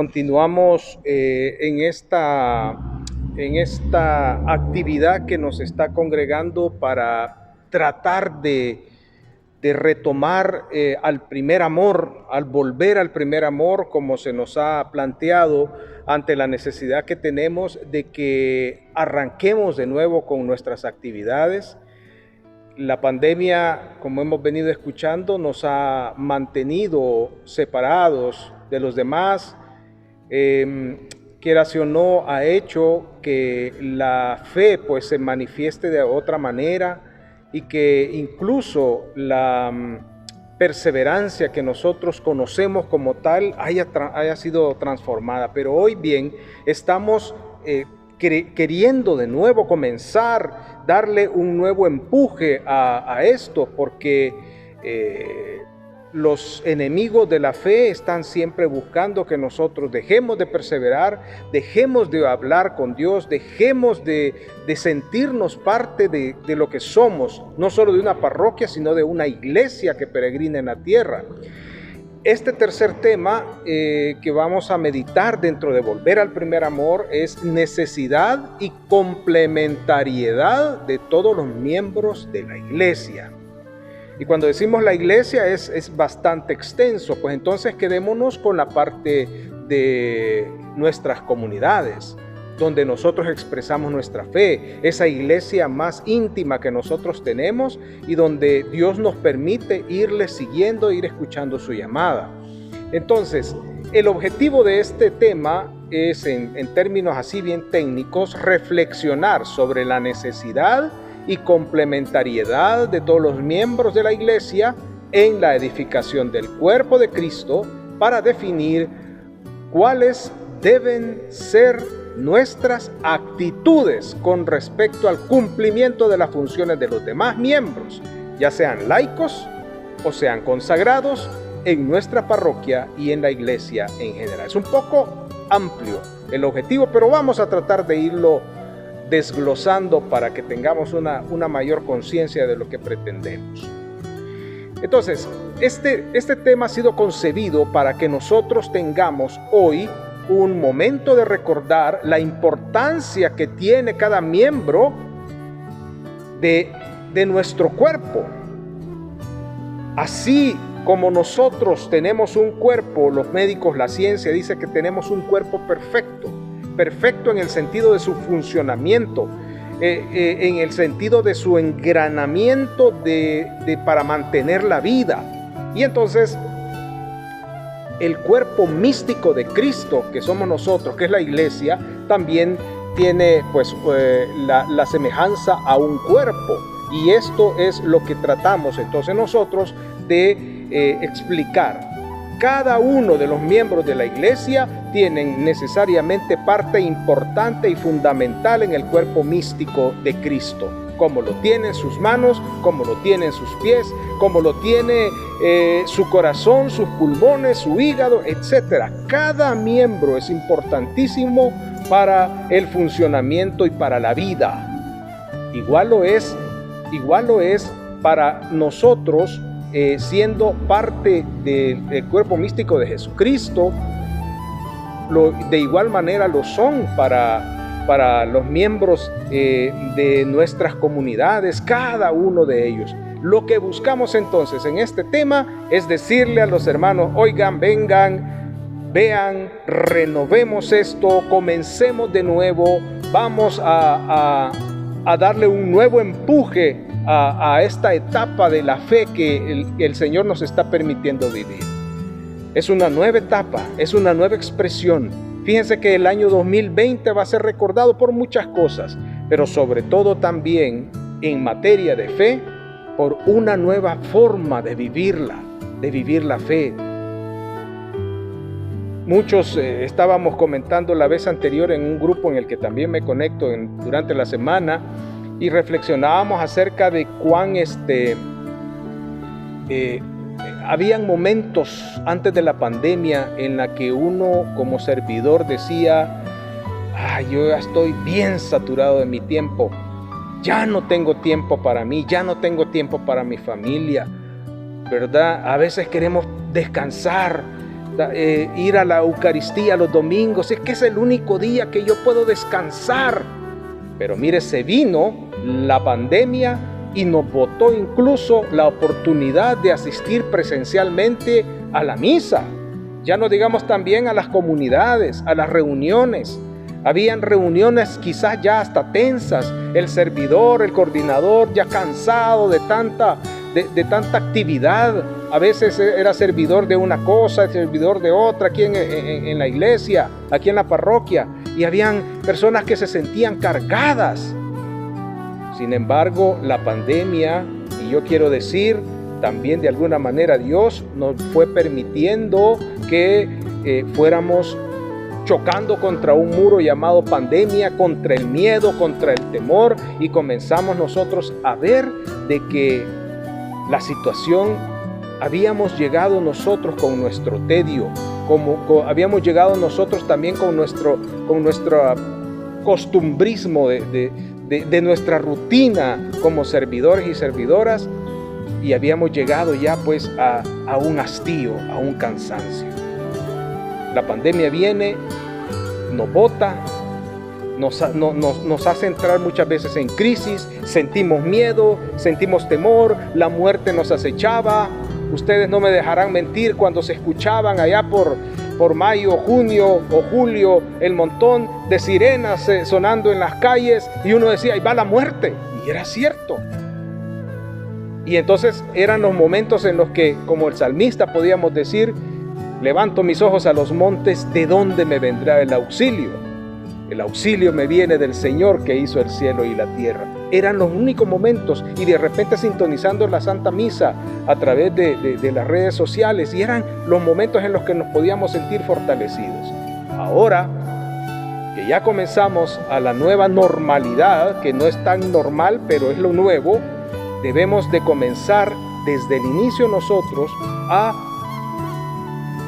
continuamos en esta actividad que nos está congregando para tratar de retomar al primer amor, al volver al primer amor, como se nos ha planteado ante la necesidad que tenemos de que arranquemos de nuevo con nuestras actividades. La pandemia, como hemos venido escuchando, nos ha mantenido separados de los demás. Quiera si o no, ha hecho que la fe pues se manifieste de otra manera y que incluso la perseverancia que nosotros conocemos como tal haya sido transformada. Pero hoy bien estamos queriendo de nuevo comenzar, darle un nuevo empuje a esto, porque los enemigos de la fe están siempre buscando que nosotros dejemos de perseverar, dejemos de hablar con Dios, dejemos de sentirnos parte de lo que somos, no solo de una parroquia, sino de una iglesia que peregrina en la tierra. Este tercer tema que vamos a meditar dentro de Volver al Primer Amor es necesidad y complementariedad de todos los miembros de la iglesia. Y cuando decimos la iglesia es bastante extenso, pues entonces quedémonos con la parte de nuestras comunidades, donde nosotros expresamos nuestra fe, esa iglesia más íntima que nosotros tenemos y donde Dios nos permite irle siguiendo, ir escuchando su llamada. Entonces, el objetivo de este tema es, en términos así bien técnicos, reflexionar sobre la necesidad y complementariedad de todos los miembros de la iglesia en la edificación del cuerpo de Cristo para definir cuáles deben ser nuestras actitudes con respecto al cumplimiento de las funciones de los demás miembros, ya sean laicos o sean consagrados en nuestra parroquia y en la iglesia en general. Es un poco amplio el objetivo, pero vamos a tratar de irlo desglosando para que tengamos una mayor conciencia de lo que pretendemos. Entonces, este tema ha sido concebido para que nosotros tengamos hoy un momento de recordar la importancia que tiene cada miembro de nuestro cuerpo. Así como nosotros tenemos un cuerpo, los médicos, la ciencia dice que tenemos un cuerpo perfecto en el sentido de su funcionamiento, en el sentido de su engranamiento para mantener la vida. Y entonces el cuerpo místico de Cristo, que somos nosotros, que es la iglesia, también tiene pues la semejanza a un cuerpo. Y esto es lo que tratamos entonces nosotros de explicar. Cada uno de los miembros de la iglesia tienen necesariamente parte importante y fundamental en el cuerpo místico de Cristo, como lo tienen sus manos, como lo tienen sus pies, como lo tiene su corazón, sus pulmones, su hígado, etc. Cada miembro es importantísimo para el funcionamiento y para la vida. Igual lo es para nosotros, siendo parte del cuerpo místico de Jesucristo. De igual manera lo son para los miembros de nuestras comunidades, cada uno de ellos. Lo que buscamos entonces en este tema es decirle a los hermanos: oigan, vengan, vean, renovemos esto, comencemos de nuevo, vamos a darle un nuevo empuje a esta etapa de la fe que el Señor nos está permitiendo vivir. Es una nueva etapa, es una nueva expresión. Fíjense que el año 2020 va a ser recordado por muchas cosas, pero sobre todo también en materia de fe, por una nueva forma de vivir la fe. Muchos estábamos comentando la vez anterior en un grupo en el que también me conecto durante la semana, y reflexionábamos acerca de cuán habían momentos antes de la pandemia en la que uno como servidor decía: yo ya estoy bien saturado de mi tiempo, ya no tengo tiempo para mí, ya no tengo tiempo para mi familia, ¿verdad? A veces queremos descansar, ir a la Eucaristía los domingos, es que es el único día que yo puedo descansar. Pero mire, se vino la pandemia y nos botó incluso la oportunidad de asistir presencialmente a la misa. Ya no digamos también a las comunidades, a las reuniones. Habían reuniones quizás ya hasta tensas, el servidor, el coordinador ya cansado de tanta actividad. A veces era servidor de una cosa, servidor de otra aquí en la iglesia, aquí en la parroquia, y habían personas que se sentían cargadas. Sin embargo, la pandemia, y yo quiero decir, también de alguna manera Dios nos fue permitiendo que fuéramos chocando contra un muro llamado pandemia, contra el miedo, contra el temor, y comenzamos nosotros a ver de que la situación, habíamos llegado nosotros con nuestro tedio, habíamos llegado nosotros también con nuestro costumbrismo de nuestra rutina como servidores y servidoras, y habíamos llegado ya pues a un hastío, a un cansancio. La pandemia viene, nos bota, nos hace entrar muchas veces en crisis, sentimos miedo, sentimos temor, la muerte nos acechaba. Ustedes no me dejarán mentir cuando se escuchaban allá por mayo, junio o julio el montón de sirenas sonando en las calles, y uno decía, ahí va la muerte, y era cierto. Y entonces eran los momentos en los que, como el salmista, podíamos decir, levanto mis ojos a los montes, ¿de dónde me vendrá el auxilio? El auxilio me viene del Señor que hizo el cielo y la tierra. Eran los únicos momentos, y de repente sintonizando la Santa Misa a través de las redes sociales, y eran los momentos en los que nos podíamos sentir fortalecidos. Ahora que ya comenzamos a la nueva normalidad, que no es tan normal, pero es lo nuevo, debemos de comenzar desde el inicio nosotros a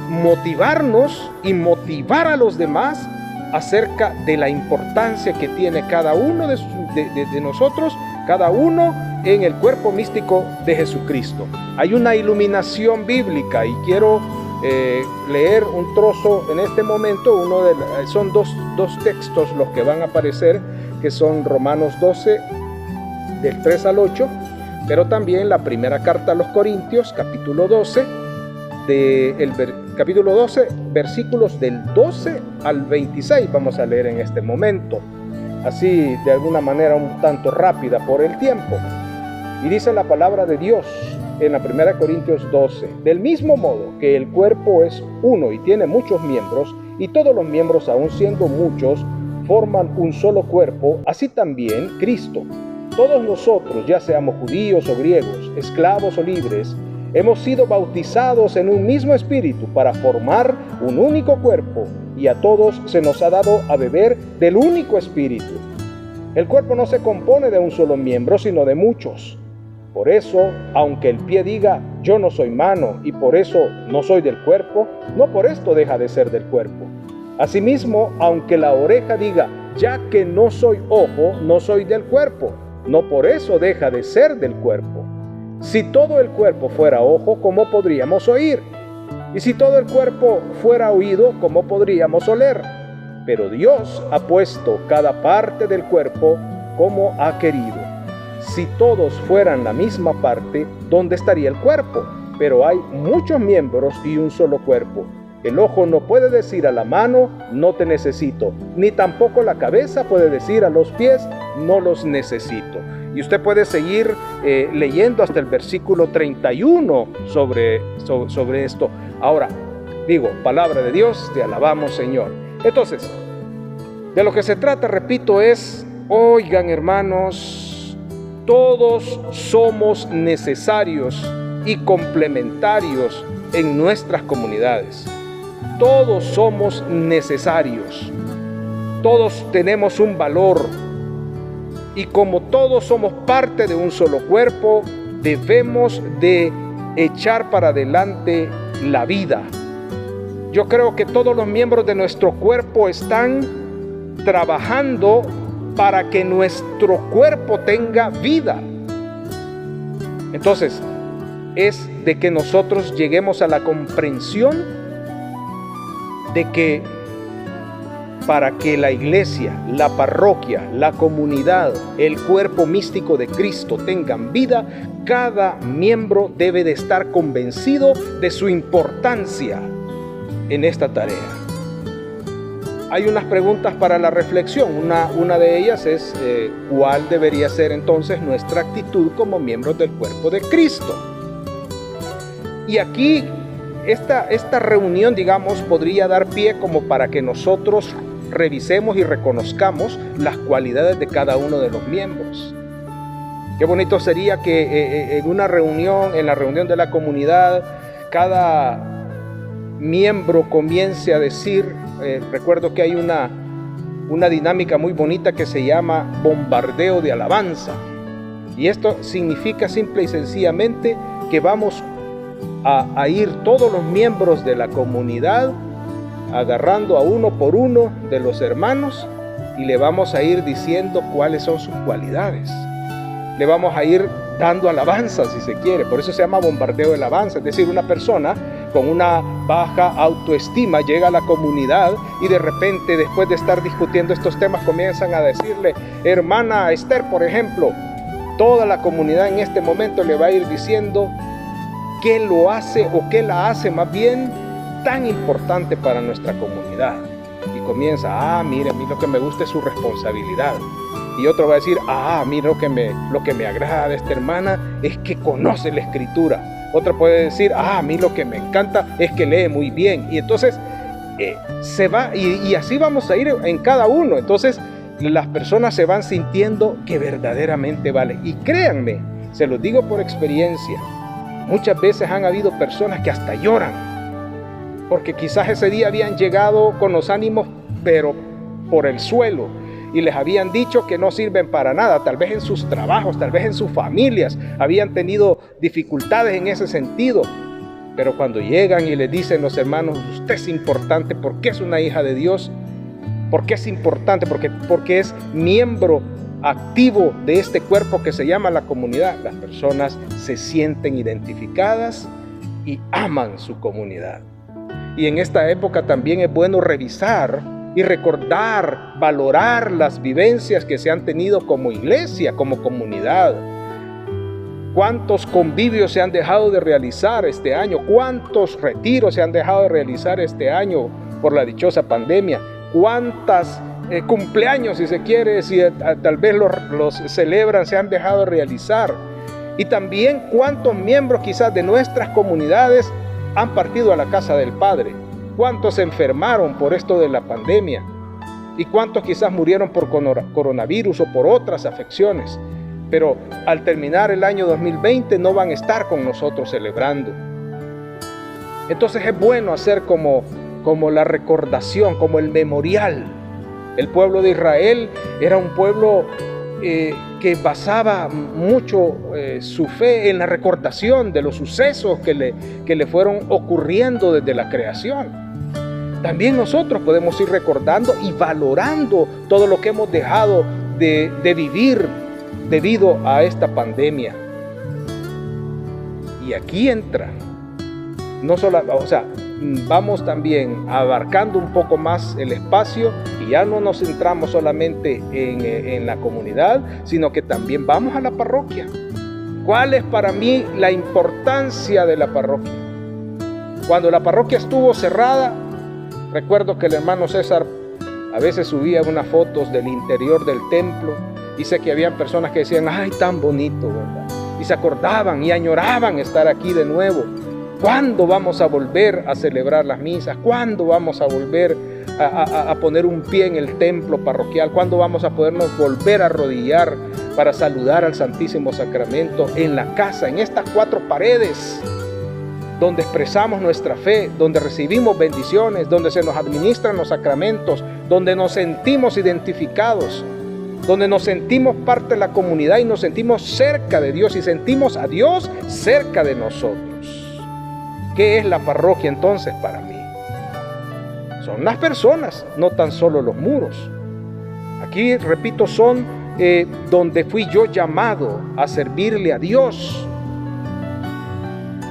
motivarnos y motivar a los demás acerca de la importancia que tiene cada uno de nosotros, cada uno en el cuerpo místico de Jesucristo. Hay una iluminación bíblica, y quiero leer un trozo en este momento. Son dos textos los que van a aparecer, que son Romanos 12, del 3 al 8, pero también la primera carta a los Corintios, capítulo 12, capítulo 12, versículos del 12 al 26 vamos a leer en este momento, así de alguna manera un tanto rápida por el tiempo. Y dice la palabra de Dios en la 1 Corintios 12, del mismo modo que el cuerpo es uno y tiene muchos miembros, y todos los miembros, aun siendo muchos, forman un solo cuerpo, así también Cristo. Todos nosotros, ya seamos judíos o griegos, esclavos o libres, hemos sido bautizados en un mismo espíritu para formar un único cuerpo, y a todos se nos ha dado a beber del único espíritu. El cuerpo no se compone de un solo miembro, sino de muchos. Por eso, aunque el pie diga, yo no soy mano y por eso no soy del cuerpo, no por esto deja de ser del cuerpo. Asimismo, aunque la oreja diga, ya que no soy ojo, no soy del cuerpo, no por eso deja de ser del cuerpo. Si todo el cuerpo fuera ojo, ¿cómo podríamos oír? Y si todo el cuerpo fuera oído, ¿cómo podríamos oler? Pero Dios ha puesto cada parte del cuerpo como ha querido. Si todos fueran la misma parte, ¿dónde estaría el cuerpo? Pero hay muchos miembros y un solo cuerpo. El ojo no puede decir a la mano, no te necesito, ni tampoco la cabeza puede decir a los pies, no los necesito. Y usted puede seguir leyendo hasta el versículo 31 sobre esto. Ahora, digo, palabra de Dios, te alabamos, Señor. Entonces, de lo que se trata, repito, es, oigan, hermanos, todos somos necesarios y complementarios en nuestras comunidades. Todos somos necesarios. Todos tenemos un valor. Y como todos somos parte de un solo cuerpo, debemos de echar para adelante la vida. Yo creo que todos los miembros de nuestro cuerpo están trabajando para que nuestro cuerpo tenga vida. Entonces, es de que nosotros lleguemos a la comprensión de que para que la iglesia, la parroquia, la comunidad, el cuerpo místico de Cristo tengan vida, cada miembro debe de estar convencido de su importancia en esta tarea. Hay unas preguntas para la reflexión. Una de ellas es ¿cuál debería ser entonces nuestra actitud como miembros del cuerpo de Cristo? Y aquí esta reunión, digamos, podría dar pie como para que nosotros revisemos y reconozcamos las cualidades de cada uno de los miembros. Qué bonito sería que en la reunión de la comunidad, cada miembro comience a decir, recuerdo que hay una dinámica muy bonita que se llama bombardeo de alabanza. Y esto significa simple y sencillamente que vamos a ir todos los miembros de la comunidad agarrando a uno por uno de los hermanos y le vamos a ir diciendo cuáles son sus cualidades. Le vamos a ir dando alabanza, si se quiere. Por eso se llama bombardeo de alabanza. Es decir, una persona con una baja autoestima llega a la comunidad y de repente, después de estar discutiendo estos temas, comienzan a decirle, hermana Esther, por ejemplo, toda la comunidad en este momento le va a ir diciendo qué lo hace o qué la hace más bien tan importante para nuestra comunidad. Y comienza, mire, a mí lo que me gusta es su responsabilidad. Y otro va a decir, mira, lo que me agrada de esta hermana es que conoce la escritura. Otro puede decir, a mí lo que me encanta es que lee muy bien. Y entonces se va, y así vamos a ir en cada uno. Entonces las personas se van sintiendo que verdaderamente vale. Y créanme, se los digo por experiencia, muchas veces han habido personas que hasta lloran, porque quizás ese día habían llegado con los ánimos, pero por el suelo, y les habían dicho que no sirven para nada, tal vez en sus trabajos, tal vez en sus familias, habían tenido dificultades en ese sentido. Pero cuando llegan y les dicen los hermanos, usted es importante porque es una hija de Dios, porque es importante, porque es miembro activo de este cuerpo que se llama la comunidad, las personas se sienten identificadas y aman su comunidad. Y en esta época también es bueno revisar y recordar, valorar las vivencias que se han tenido como iglesia, como comunidad. ¿Cuántos convivios se han dejado de realizar este año? ¿Cuántos retiros se han dejado de realizar este año por la dichosa pandemia? ¿Cuántas cumpleaños, si se quiere, si tal vez los celebran, se han dejado de realizar? Y también cuántos miembros quizás de nuestras comunidades han partido a la casa del Padre. ¿Cuántos se enfermaron por esto de la pandemia? ¿Y cuántos quizás murieron por coronavirus o por otras afecciones? Pero al terminar el año 2020 no van a estar con nosotros celebrando. Entonces es bueno hacer como la recordación, como el memorial. El pueblo de Israel era un pueblo que basaba mucho su fe en la recordación de los sucesos que le fueron ocurriendo desde la creación. También nosotros podemos ir recordando y valorando todo lo que hemos dejado de vivir debido a esta pandemia. Y aquí entra, vamos también abarcando un poco más el espacio y ya no nos centramos solamente en la comunidad, sino que también vamos a la parroquia. ¿Cuál es para mí la importancia de la parroquia? Cuando la parroquia estuvo cerrada, recuerdo que el hermano César a veces subía unas fotos del interior del templo y sé que habían personas que decían, ¡ay, tan bonito!, ¿verdad? Y se acordaban y añoraban estar aquí de nuevo. ¿Cuándo vamos a volver a celebrar las misas? ¿Cuándo vamos a volver a poner un pie en el templo parroquial? ¿Cuándo vamos a podernos volver a arrodillar para saludar al Santísimo Sacramento en la casa, en estas cuatro paredes, donde expresamos nuestra fe, donde recibimos bendiciones, donde se nos administran los sacramentos, donde nos sentimos identificados, donde nos sentimos parte de la comunidad y nos sentimos cerca de Dios y sentimos a Dios cerca de nosotros? ¿Qué es la parroquia entonces para mí? Son las personas, no tan solo los muros. Aquí, repito, son donde fui yo llamado a servirle a Dios.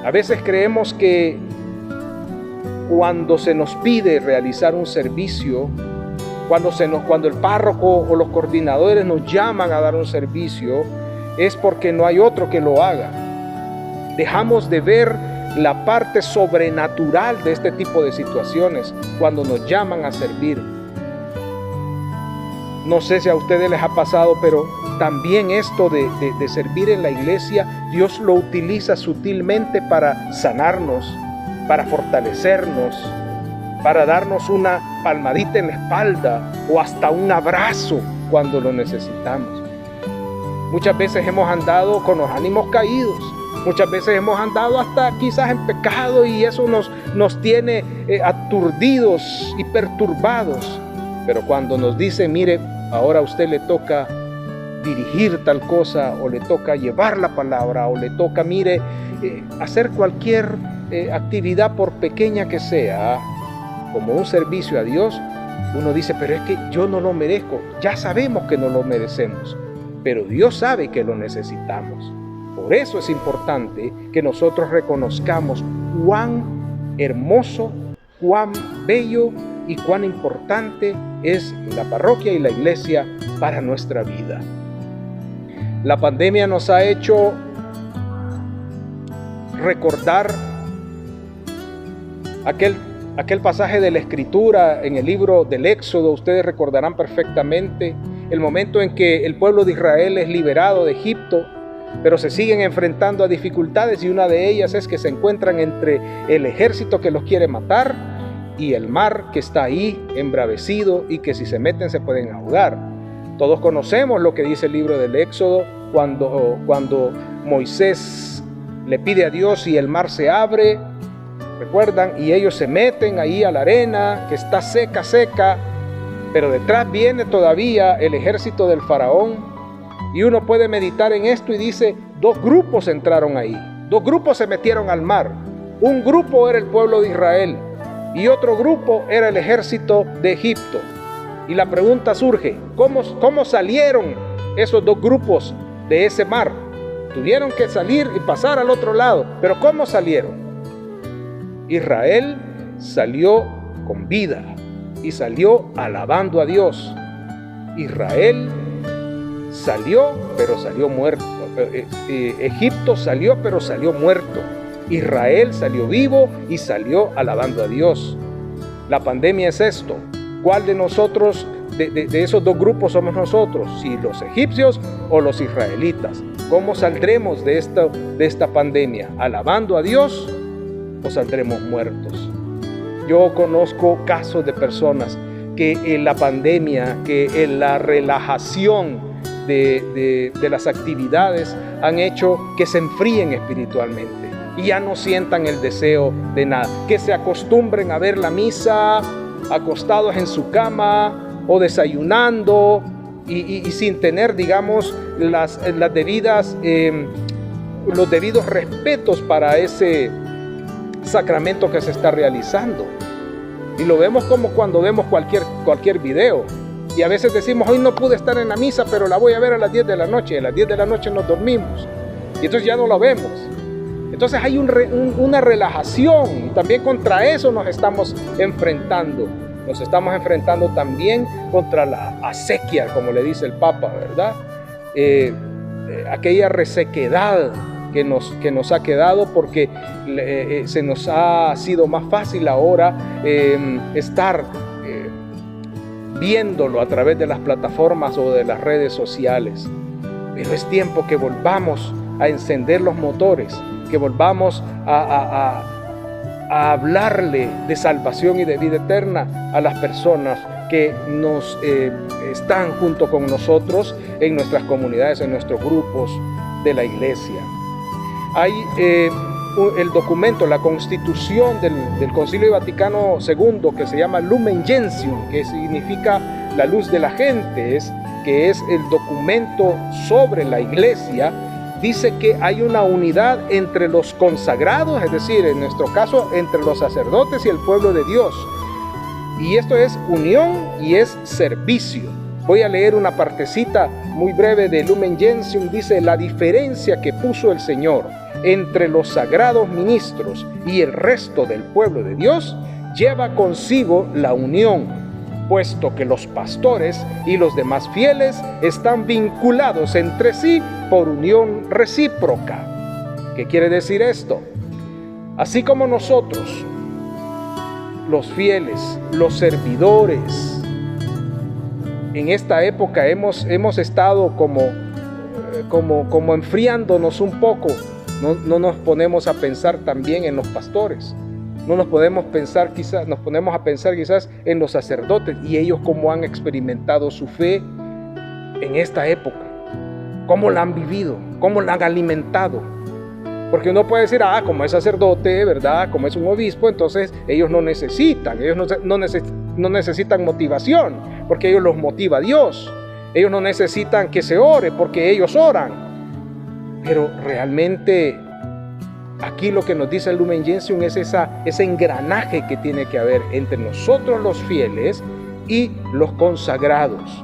A veces creemos que cuando se nos pide realizar un servicio, cuando el párroco o los coordinadores nos llaman a dar un servicio, es porque no hay otro que lo haga. Dejamos de ver la parte sobrenatural de este tipo de situaciones cuando nos llaman a servir. No sé si a ustedes les ha pasado, pero también esto de servir en la iglesia, Dios lo utiliza sutilmente para sanarnos, para fortalecernos, para darnos una palmadita en la espalda o hasta un abrazo cuando lo necesitamos. Muchas veces hemos andado con los ánimos caídos, muchas veces hemos andado hasta quizás en pecado y eso nos tiene aturdidos y perturbados. Pero cuando nos dice, mire, ahora a usted le toca dirigir tal cosa, o le toca llevar la palabra, o le toca, mire, hacer cualquier actividad, por pequeña que sea, como un servicio a Dios, uno dice, pero es que yo no lo merezco. Ya sabemos que no lo merecemos, pero Dios sabe que lo necesitamos. Por eso es importante que nosotros reconozcamos cuán hermoso, cuán bello y cuán importante es la parroquia y la iglesia para nuestra vida. La pandemia nos ha hecho recordar aquel pasaje de la Escritura en el libro del Éxodo. Ustedes recordarán perfectamente el momento en que el pueblo de Israel es liberado de Egipto, pero se siguen enfrentando a dificultades, y una de ellas es que se encuentran entre el ejército que los quiere matar y el mar que está ahí embravecido y que si se meten se pueden ahogar. Todos conocemos lo que dice el libro del Éxodo cuando Moisés le pide a Dios y el mar se abre, recuerdan, y ellos se meten ahí a la arena que está seca, pero detrás viene todavía el ejército del faraón, y uno puede meditar en esto y dice, dos grupos entraron ahí, dos grupos se metieron al mar. Un grupo era el pueblo de Israel y otro grupo era el ejército de Egipto. Y la pregunta surge, ¿cómo salieron esos dos grupos de ese mar? Tuvieron que salir y pasar al otro lado, pero ¿cómo salieron? Israel salió con vida y salió alabando a Dios. Israel salió, pero salió muerto. Egipto salió, pero salió muerto. Israel salió vivo y salió alabando a Dios. La pandemia es esto. ¿Cuál de nosotros, de esos dos grupos somos nosotros? Si los egipcios o los israelitas. ¿Cómo saldremos de esta pandemia? ¿Alabando a Dios o saldremos muertos? Yo conozco casos de personas que en la pandemia, que en la relajación de las actividades han hecho que se enfríen espiritualmente y ya no sientan el deseo de nada, que se acostumbren a ver la misa acostados en su cama o desayunando y sin tener, digamos, los debidos respetos para ese sacramento que se está realizando. Y lo vemos como cuando vemos cualquier video. Y a veces decimos, hoy no pude estar en la misa, pero la voy a ver a las 10 de la noche. A las 10 de la noche nos dormimos. Y entonces ya no la vemos. Entonces hay una relajación. Y también contra eso nos estamos enfrentando. Nos estamos enfrentando también contra la acequia, como le dice el Papa, ¿verdad? Aquella resequedad que nos ha quedado porque se nos ha sido más fácil ahora estar viéndolo a través de las plataformas o de las redes sociales. Pero es tiempo que volvamos a encender los motores, que volvamos a hablarle de salvación y de vida eterna a las personas que nos están junto con nosotros en nuestras comunidades, en nuestros grupos de la iglesia. Hay el documento, la constitución del Concilio Vaticano II, que se llama Lumen Gentium, que significa la luz de la gente, que es el documento sobre la iglesia. Dice que hay una unidad entre los consagrados, es decir, en nuestro caso, entre los sacerdotes y el pueblo de Dios. Y esto es unión y es servicio. Voy a leer una partecita muy breve de Lumen Gentium. Dice, la diferencia que puso el Señor entre los sagrados ministros y el resto del pueblo de Dios lleva consigo la unión, puesto que los pastores y los demás fieles están vinculados entre sí por unión recíproca. ¿Qué quiere decir esto? Así como nosotros, los fieles, los servidores, en esta época hemos estado como enfriándonos un poco. No nos ponemos a pensar también en los pastores. Nos ponemos a pensar quizás en los sacerdotes y ellos cómo han experimentado su fe en esta época, cómo la han vivido, cómo la han alimentado. Porque uno puede decir, como es sacerdote, ¿verdad? Como es un obispo, entonces ellos no necesitan motivación, porque ellos los motiva Dios. Ellos no necesitan que se ore, porque ellos oran. Pero realmente aquí lo que nos dice el Lumen Gentium es ese engranaje que tiene que haber entre nosotros los fieles y los consagrados.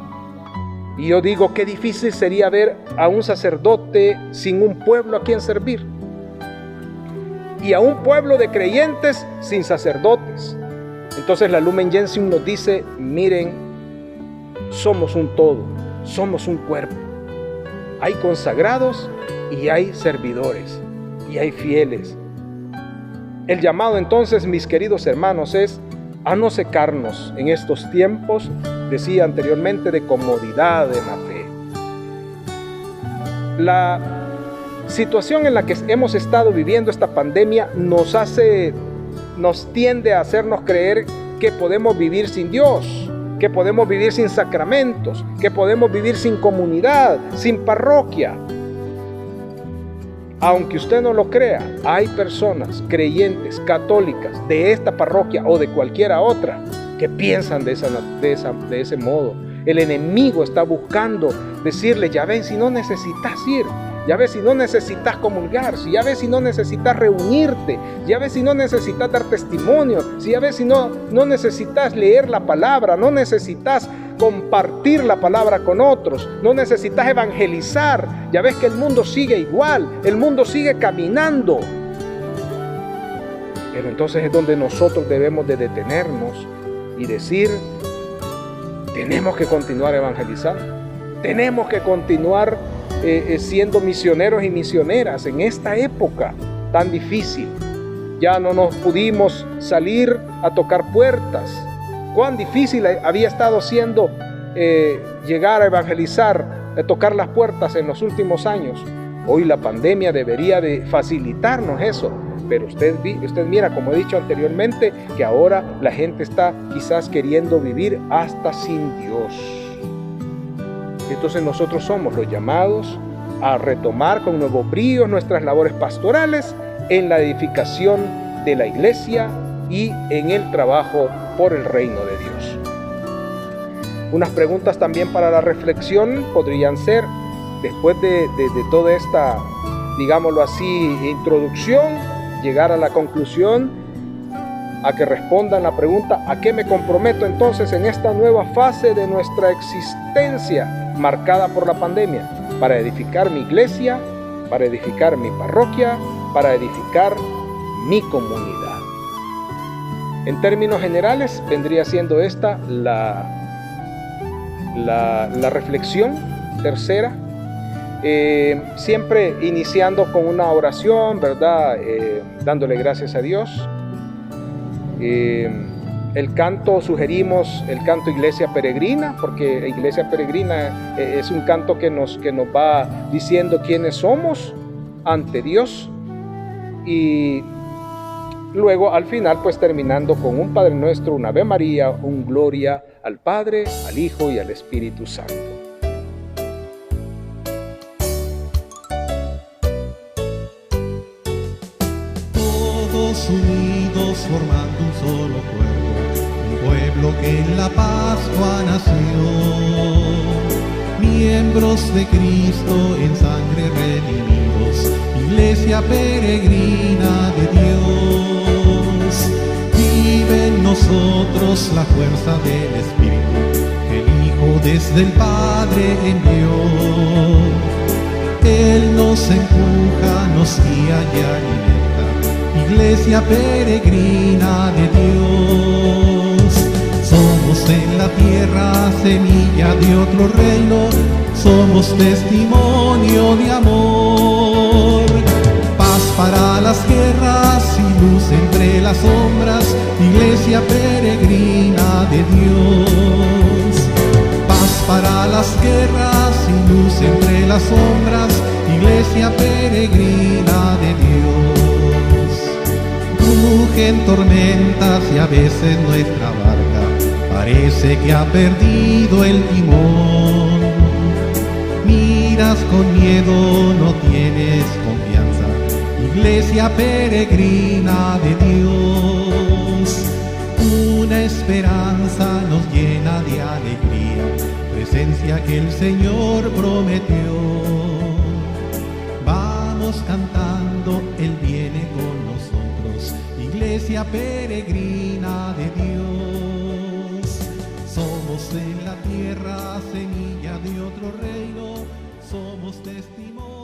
Y yo digo, qué difícil sería ver a un sacerdote sin un pueblo a quien servir. Y a un pueblo de creyentes sin sacerdotes. Entonces la Lumen Gentium nos dice, miren, somos un todo, somos un cuerpo. Hay consagrados y hay servidores y hay fieles. El llamado entonces, mis queridos hermanos, es a no secarnos en estos tiempos, decía anteriormente, de comodidad en la fe. La situación en la que hemos estado viviendo esta pandemia nos tiende a hacernos creer que podemos vivir sin Dios, que podemos vivir sin sacramentos, que podemos vivir sin comunidad, sin parroquia. Aunque usted no lo crea, hay personas creyentes, católicas, de esta parroquia o de cualquiera otra, que piensan de ese modo. El enemigo está buscando decirle, ya ves, si no necesitas ir, ya ves si no necesitas comulgar, ya ves si no necesitas reunirte, ya ves si no necesitas dar testimonio, ya ves si no necesitas leer la palabra, no necesitas compartir la palabra con otros, no necesitas evangelizar, ya ves que el mundo sigue igual, el mundo sigue caminando. Pero entonces es donde nosotros debemos de detenernos y decir, tenemos que continuar evangelizando, tenemos que continuar siendo misioneros y misioneras en esta época tan difícil. Ya no nos pudimos salir a tocar puertas. Cuán difícil había estado siendo llegar a evangelizar, a tocar las puertas en los últimos años. Hoy la pandemia debería de facilitarnos eso. Pero usted mira, como he dicho anteriormente, que ahora la gente está quizás queriendo vivir hasta sin Dios. Entonces nosotros somos los llamados a retomar con nuevo brío nuestras labores pastorales en la edificación de la iglesia y en el trabajo por el reino de Dios. Unas preguntas también para la reflexión podrían ser, después de toda esta, digámoslo así, introducción, llegar a la conclusión, a que respondan la pregunta, ¿a qué me comprometo entonces en esta nueva fase de nuestra existencia marcada por la pandemia? Para edificar mi iglesia, para edificar mi parroquia, para edificar mi comunidad. En términos generales, vendría siendo esta la reflexión tercera. Siempre iniciando con una oración, ¿verdad? Dándole gracias a Dios. El canto, sugerimos el canto Iglesia Peregrina, porque Iglesia Peregrina es un canto que nos va diciendo quiénes somos ante Dios. Y luego al final pues terminando con un Padre Nuestro, un Ave María, un Gloria al Padre, al Hijo y al Espíritu Santo. Todos unidos formando un solo cuerpo, un pueblo que en la Pascua nació, miembros de Cristo en sangre redimidos, Iglesia peregrina de Dios. Vive en nosotros la fuerza del Espíritu que el Hijo desde el Padre envió. Él nos empuja, nos guía y alimenta, iglesia peregrina de Dios. Somos en la tierra semilla de otro reino, somos testimonio de amor. Paz para las guerras y luz entre las sombras, iglesia peregrina de Dios. Paz para las guerras y luz entre las sombras, iglesia peregrina de Dios. Rugen tormentas y a veces nuestra barca parece que ha perdido el timón. Miras con miedo, no tienes confianza, iglesia peregrina de Dios. Una esperanza nos llena de alegría, presencia que el Señor prometió. Vamos cantando, Él viene con nosotros, iglesia peregrina de Dios. Somos en la tierra semilla de otro reino, somos testimonio.